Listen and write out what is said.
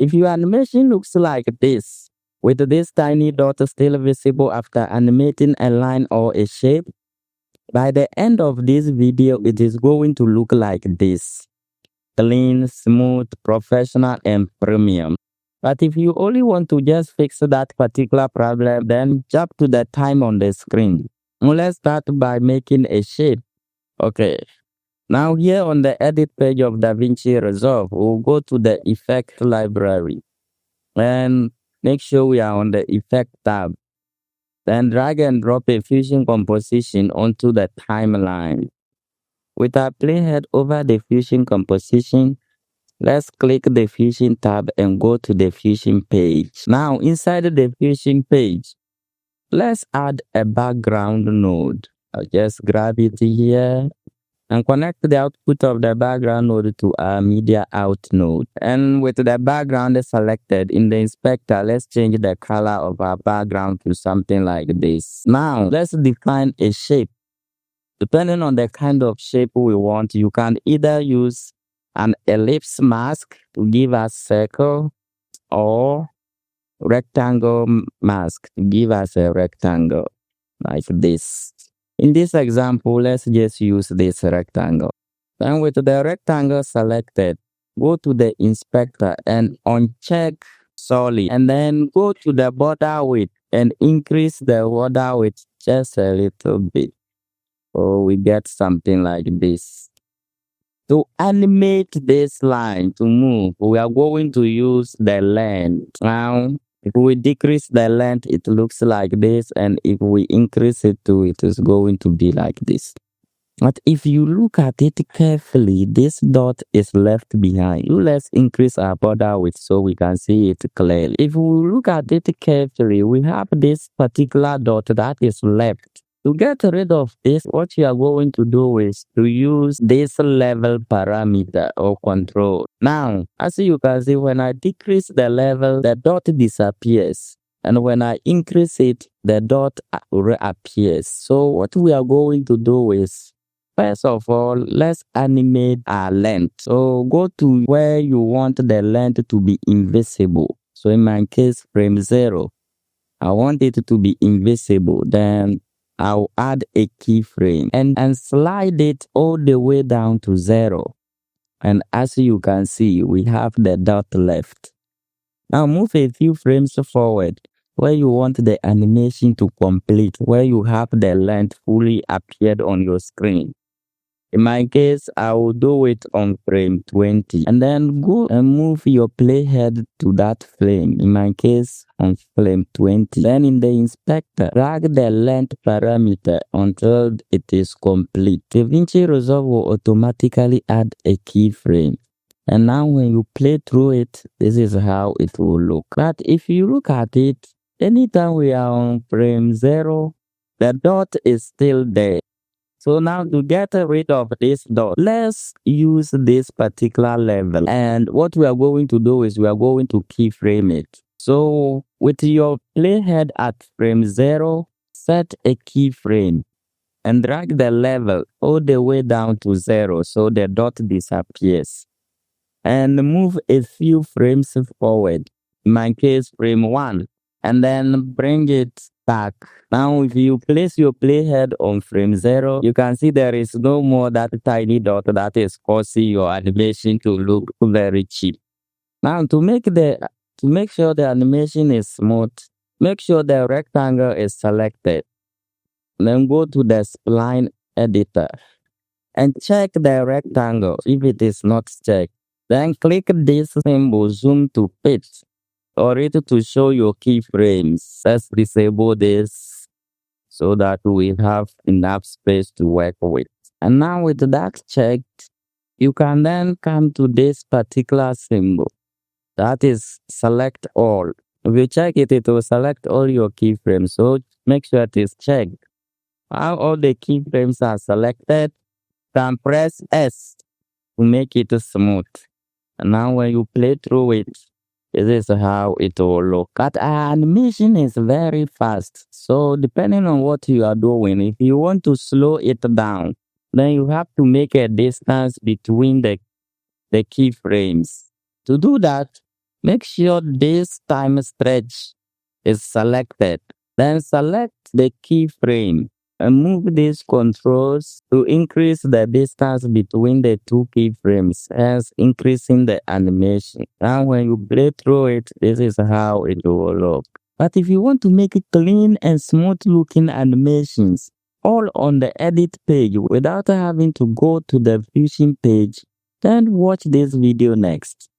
if your animation looks like this, with this tiny dot still visible after animating a line or a shape, by the end of this video, it is going to look like this. Clean, smooth, professional, and premium. But if you only want to just fix that particular problem, then jump to the time on the screen. Let's start by making a shape. Okay. Now here on the edit page of DaVinci Resolve, we'll go to the effect library and make sure we are on the effect tab. Then drag and drop a fusion composition onto the timeline. With our playhead over the fusion composition, let's click the fusion tab and go to the fusion page. Now inside the fusion page, let's add a background node. I'll just grab it here and connect the output of the background node to our media out node. And with the background selected in the inspector, let's change the color of our background to something like this. Now let's define a shape. Depending on the kind of shape we want, you can either use an ellipse mask to give us circle or rectangle mask to give us a rectangle like this. In this example, let's just use this rectangle. Then with the rectangle selected, go to the inspector and uncheck solid. And then go to the border width and increase the border width just a little bit. So we get something like this. To animate this line to move, we are going to use the length. Now, if we decrease the length, it looks like this. And if we increase it to, it is going to be like this. But if you look at it carefully, this dot is left behind. Let's increase our border width so we can see it clearly. If we look at it carefully, we have this particular dot that is left. To get rid of this, what you are going to do is to use this level parameter or control. Now, as you can see, when I decrease the level, the dot disappears. And when I increase it, the dot reappears. So what we are going to do is, first of all, let's animate our length. So go to where you want the length to be invisible. So in my case, frame 0. I want it to be invisible. Then I'll add a keyframe and slide it all the way down to 0. And as you can see, we have the dot left. Now move a few frames forward where you want the animation to complete, where you have the length fully appeared on your screen. In my case, I will do it on frame 20. And then go and move your playhead to that frame. In my case, on frame 20. Then in the inspector, drag the length parameter until it is complete. DaVinci Resolve will automatically add a keyframe. And now when you play through it, this is how it will look. But if you look at it, anytime we are on frame 0, the dot is still there. So now to get rid of this dot, let's use this particular level. And what we are going to do is we are going to keyframe it. So with your playhead at frame 0, set a keyframe and drag the level all the way down to 0 so the dot disappears. And move a few frames forward. In my case, frame 1. And then bring it back. Now, if you place your playhead on frame 0, you can see there is no more that tiny dot that is causing your animation to look very cheap. Now, to make sure the animation is smooth, make sure the rectangle is selected. Then go to the spline editor and check the rectangle if it is not checked. Then click this symbol, zoom to fit, or it to show your keyframes. Let's disable this so that we have enough space to work with. And now with that checked, you can then come to this particular symbol. That is select all. If you check it, it will select all your keyframes. So make sure it is checked. While all the keyframes are selected, then press S to make it smooth. And now when you play through it, this is how it will look. But our animation is very fast. So depending on what you are doing, if you want to slow it down, then you have to make a distance between the keyframes. To do that, Make sure this time stretch is selected. Then select the keyframe and move these controls to increase the distance between the two keyframes, hence increasing the animation. And when you play through it, this is how it will look. But if you want to make it clean and smooth looking animations, all on the edit page without having to go to the Fusion page, then watch this video next.